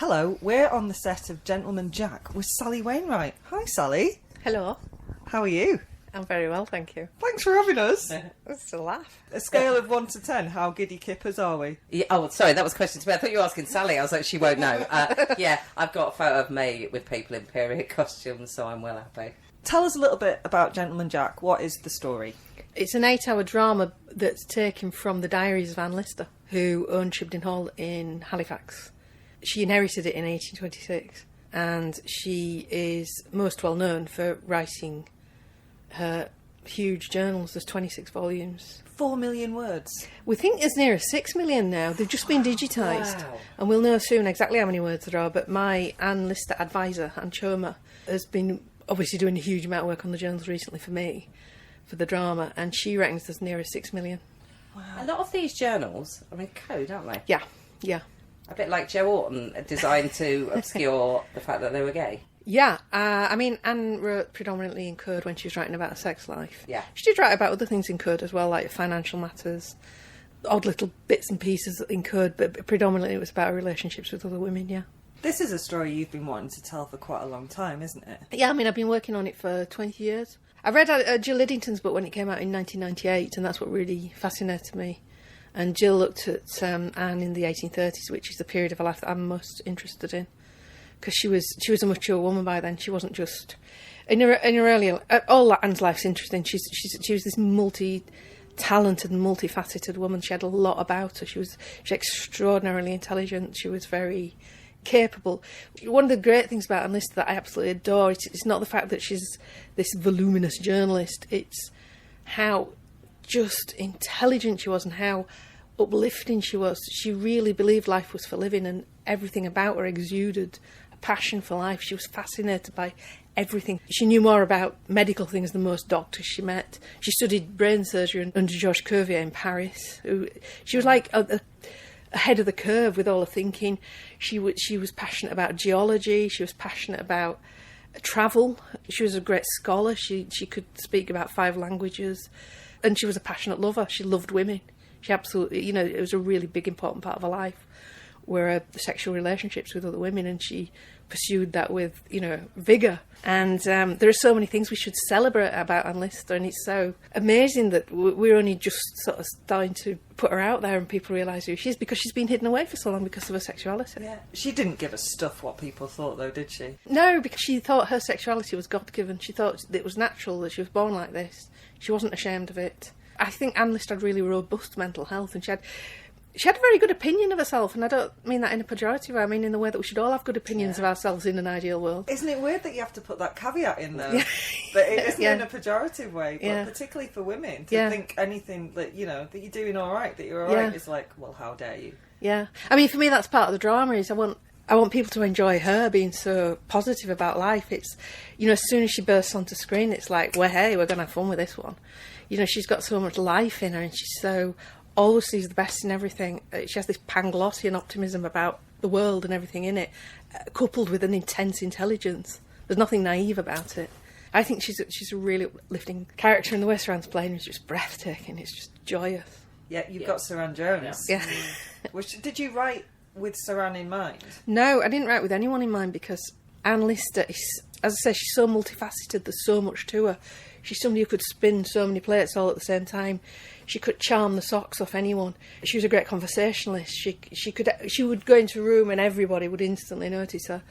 Hello, we're on the set of Gentleman Jack with Sally Wainwright. Hi, Sally. Hello. How are you? I'm very well, thank you. Thanks for having us. It's a laugh. A scale of 1 to 10, how giddy kippers are we? Yeah, oh, sorry, that was a question to me. I thought you were asking Sally. I was like, she won't know. Yeah, I've got a photo of me with people in period costumes, so I'm well happy. Tell us a little bit about Gentleman Jack. What is the story? It's an 8-hour drama that's taken from the diaries of Anne Lister, who owned Shibden Hall in Halifax. She inherited it in 1826, and she is most well known for writing her huge journals. There's 26 volumes. 4 million words. We think there's near 6 million now. They've just been digitised. Wow. And we'll know soon exactly how many words there are, but my Anne Lister advisor, Anne Choma, has been obviously doing a huge amount of work on the journals recently for me, for the drama, and she reckons there's near 6 million. Wow. A lot of these journals are in code, aren't they? Yeah, yeah. A bit like Joe Orton, designed to obscure the fact that they were gay. Yeah, I mean, Anne wrote predominantly in code when she was writing about her sex life. Yeah. She did write about other things in code as well, like financial matters, odd little bits and pieces in code, but predominantly it was about her relationships with other women, yeah. This is a story you've been wanting to tell for quite a long time, isn't it? Yeah, I mean, I've been working on it for 20 years. I read Jill Liddington's book when it came out in 1998, and that's what really fascinated me. And Jill looked at Anne in the 1830s, which is the period of her life that I'm most interested in, because she was a mature woman by then. She wasn't just in her earlier. All Anne's life's interesting. She was this multi-talented and multifaceted woman. She had a lot about her. She was extraordinarily intelligent. She was very capable. One of the great things about Anne Lister that I absolutely adore, it's not the fact that she's this voluminous journalist. It's how just intelligent she was and how uplifting she was. She really believed life was for living, and everything about her exuded a passion for life. She was fascinated by everything. She knew more about medical things than most doctors she met. She studied brain surgery under Georges Cuvier in Paris. She was like ahead of the curve with all her thinking. She was passionate about geology. She was passionate about travel. She was a great scholar. She could speak about 5 languages. And she was a passionate lover. She loved women. She absolutely, it was a really big, important part of her life were her sexual relationships with other women, and she pursued that with, vigour. And there are so many things we should celebrate about Anne Lister, and it's so amazing that we're only just sort of starting to put her out there and people realise who she is, because she's been hidden away for so long because of her sexuality. Yeah. She didn't give a stuff what people thought, though, did she? No, because she thought her sexuality was God-given. She thought it was natural, that she was born like this. She wasn't ashamed of it. I think Anne Lister had really robust mental health, and she had a very good opinion of herself, and I don't mean that in a pejorative way. I mean in the way that we should all have good opinions of ourselves in an ideal world. Isn't it weird that you have to put that caveat in there? Yeah. But it isn't in a pejorative way, but Yeah. particularly for women, to think anything that, that you're doing all right, that you're all right, is like, well, how dare you? Yeah. I mean, for me, that's part of the drama, is I want people to enjoy her being so positive about life. It's, as soon as she bursts onto screen, it's like, well, hey, we're going to have fun with this one. She's got so much life in her, and she's so always sees the best in everything. She has this Panglossian optimism about the world and everything in it, coupled with an intense intelligence. There's nothing naive about it. I think she's a really uplifting character, and the way Saran's playing is just breathtaking. It's just joyous. Yeah, you've got Saran Jones. Yeah. Did you write with Saran in mind? No, I didn't write with anyone in mind, because Anne Lister is, as I say, she's so multifaceted. There's so much to her. She's somebody who could spin so many plates all at the same time. She could charm the socks off anyone. She was a great conversationalist. She would go into a room and everybody would instantly notice her.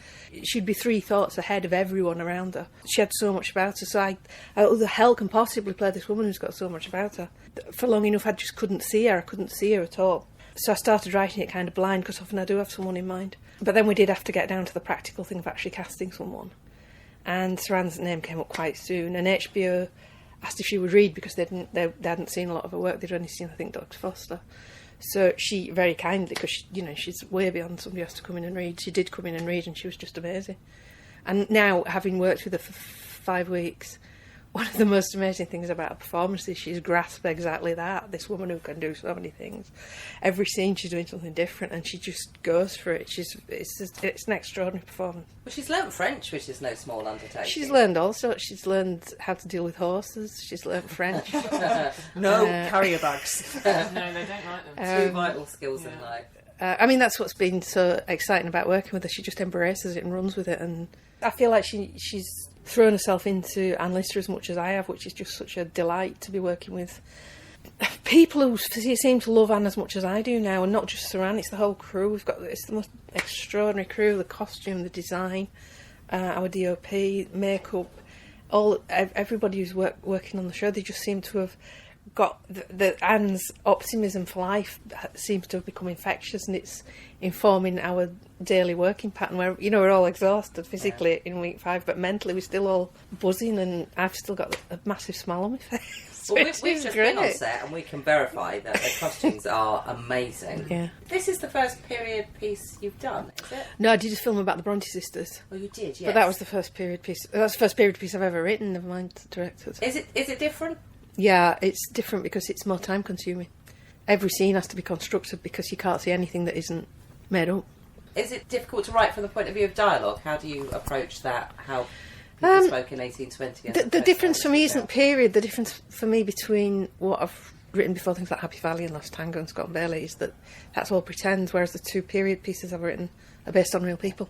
She'd be 3 thoughts ahead of everyone around her. She had so much about her. So who the hell can possibly play this woman who's got so much about her? For long enough, I just couldn't see her. I couldn't see her at all. So I started writing it kind of blind, because often I do have someone in mind. But then we did have to get down to the practical thing of actually casting someone. And Saran's name came up quite soon, and HBO asked if she would read, because they hadn't seen a lot of her work. They'd only seen, I think, Dr. Foster. So she very kindly, because she's way beyond somebody who has to come in and read. She did come in and read, and she was just amazing. And now, having worked with her for 5 weeks, one of the most amazing things about her performance is she's grasped exactly that. This woman who can do so many things. Every scene she's doing something different, and she just goes for it. It's an extraordinary performance. Well, she's learnt French, which is no small undertaking. She's learned all sorts. She's learned how to deal with horses. She's learnt French. No carrier bags. No, they don't like them. 2 vital skills in life. I mean, that's what's been so exciting about working with her. She just embraces it and runs with it, and I feel like she's thrown herself into Anne Lister as much as I have, which is just such a delight to be working with people who seem to love Anne as much as I do now, and not just Sir Anne, it's the whole crew. It's the most extraordinary crew, the costume, the design, our DOP, makeup, everybody who's working on the show. They just seem to have got the Anne's optimism for life seems to have become infectious, and it's informing our daily working pattern where, we're all exhausted physically in week 5, but mentally we're still all buzzing, and I've still got a massive smile on my face. Well, we've just been on set and we can verify that the costumes are amazing. Yeah. This is the first period piece you've done, is it? No, I did a film about the Bronte sisters. Well, you did, yes. But that was the first period piece. That's the first period piece I've ever written, never mind directed. Is it different? Yeah, it's different because it's more time consuming. Every scene has to be constructed because you can't see anything that isn't made up. Is it difficult to write from the point of view of dialogue? How do you approach that? How people spoke in 1820? And the difference for me isn't period. The difference for me between what I've written before, things like Happy Valley and Last Tango and Scott and Bailey, is that's all pretend, whereas the 2 period pieces I've written are based on real people.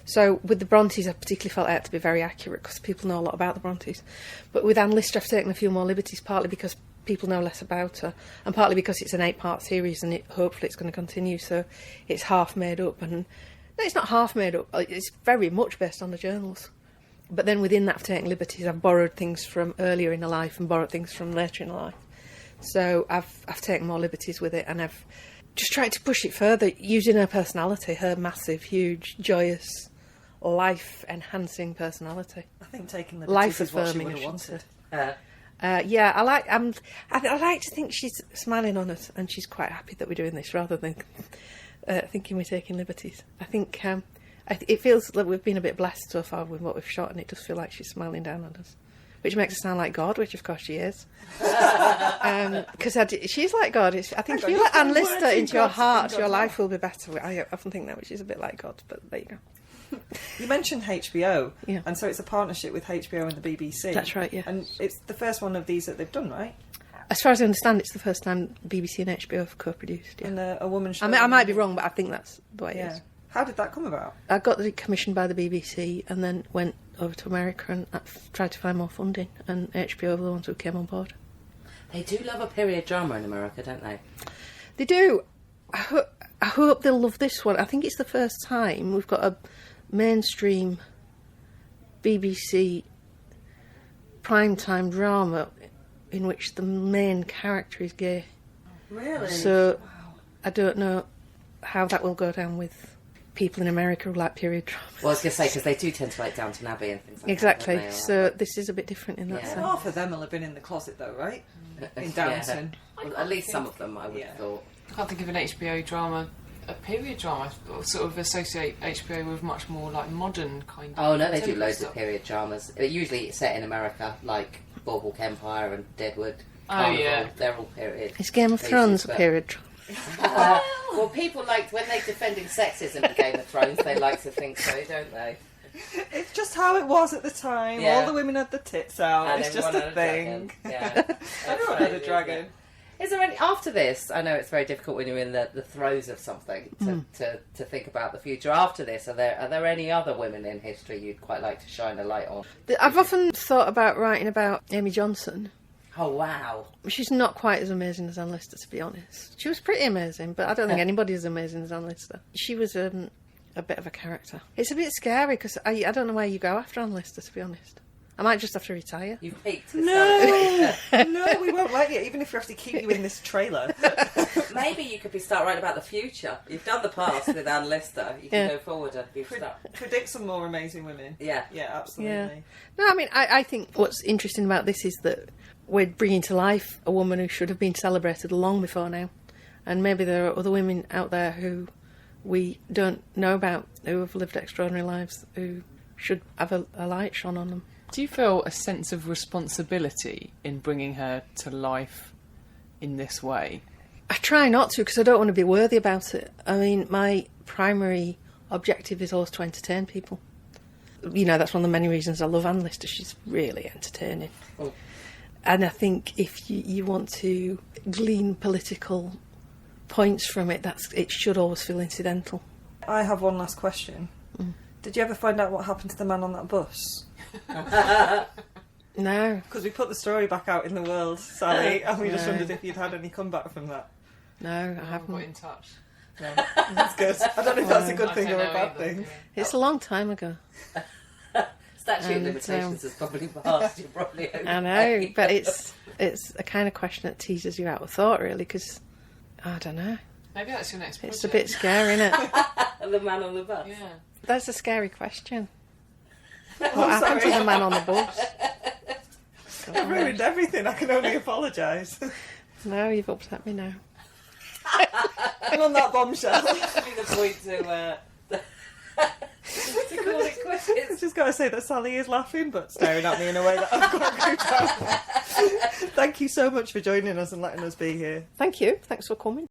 So with the Brontes, I particularly felt I had to be very accurate because people know a lot about the Brontes. But with Anne Lister, I've taken a few more liberties, partly because people know less about her, and partly because it's an 8-part series and hopefully it's going to continue, so it's half made up. And no, it's not half made up, it's very much based on the journals. But then within that, I've taken liberties. I've borrowed things from earlier in her life and borrowed things from later in her life. So I've taken more liberties with it, and I've just tried to push it further using her personality, her massive, huge, joyous, life-enhancing personality. I think taking liberties is what she would have wanted. Yeah, I like to think she's smiling on us and she's quite happy that we're doing this rather than thinking we're taking liberties. I think it feels like we've been a bit blessed so far with what we've shot, and it does feel like she's smiling down on us, which makes her sound like God, which of course she is. Because she's like God. I think if you let Anne Lister into your heart, your life will be better. I often think that, which is a bit like God, but there you go. You mentioned HBO, yeah. And so it's a partnership with HBO and the BBC. That's right, yeah. And it's the first one of these that they've done, right? As far as I understand, it's the first time BBC and HBO have co-produced. Yeah. And a woman show. I might be wrong, but I think that's the way it is. How did that come about? I got commissioned by the BBC and then went over to America and tried to find more funding, and HBO were the ones who came on board. They do love a period drama in America, don't they? They do. I hope they'll love this one. I think it's the first time we've got a mainstream BBC primetime drama in which the main character is gay. Really? So I don't know how that will go down with people in America who like period dramas. Well, I was going to say, because they do tend to like Downton Abbey and things like exactly. that. Exactly. So this is a bit different in that sense. Half of them will have been in the closet, though, right? In Downton. Yeah. Well, at least some of them, I would have thought. I can't think of an HBO drama, a period drama. I sort of associate HBO with much more like modern kind of. Oh no, they do loads stuff. of period dramas. Usually it's set in America, like Boardwalk Empire and Deadwood. Carnival. Yeah, they're all period. Is Game of Thrones a period drama? Well, people like when they're defending sexism in Game of Thrones, they like to think so, don't they? It's just how it was at the time. Yeah. All the women had the tits out. And it's just a thing. Yeah. Everyone had a dragon. Is there any after this? I know it's very difficult when you're in the throes of something to think about the future. After this, are there any other women in history you'd quite like to shine a light on? I've often thought about writing about Amy Johnson. Oh wow! She's not quite as amazing as Anne Lister, to be honest. She was pretty amazing, but I don't think anybody's as amazing as Anne Lister. She was a bit of a character. It's a bit scary because I don't know where you go after Anne Lister, to be honest. I might just have to retire. You've peaked. No, no, we won't let you, even if we have to keep you in this trailer. Maybe you could start writing about the future. You've done the past with Anne Lister. You can go forward and predict some more amazing women. Yeah. Yeah, absolutely. Yeah. No, I mean, I think what's interesting about this is that we're bringing to life a woman who should have been celebrated long before now. And maybe there are other women out there who we don't know about, who have lived extraordinary lives, who should have a light shone on them. Do you feel a sense of responsibility in bringing her to life in this way? I try not to, because I don't want to be worthy about it. I mean, my primary objective is always to entertain people. You know, that's one of the many reasons I love Anne Lister. She's really entertaining. Oh. And I think if you want to glean political points from it, it should always feel incidental. I have one last question. Did you ever find out what happened to the man on that bus? No. Because we put the story back out in the world, Sally, and we just wondered if you'd had any comeback from that. No, I Got haven't. in touch. No, that's good. I don't know if that's a good I thing don't or a know bad either, thing. yeah. It's a long time ago. Statute of And, limitations has probably passed. You're probably okay. I know, but it's a kind of question that teases you out of thought, really, because I don't know. Maybe that's your next project. It's a bit scary, isn't it? The man on the bus. Yeah. That's a scary question. What happened to the man on the bus? I've ruined everything. I can only apologise. No, you've upset me now. And on that bombshell, That'd be the point to call it quits. I've just got to say that Sally is laughing, but staring at me in a way that I've got to go down. Thank you so much for joining us and letting us be here. Thank you. Thanks for coming.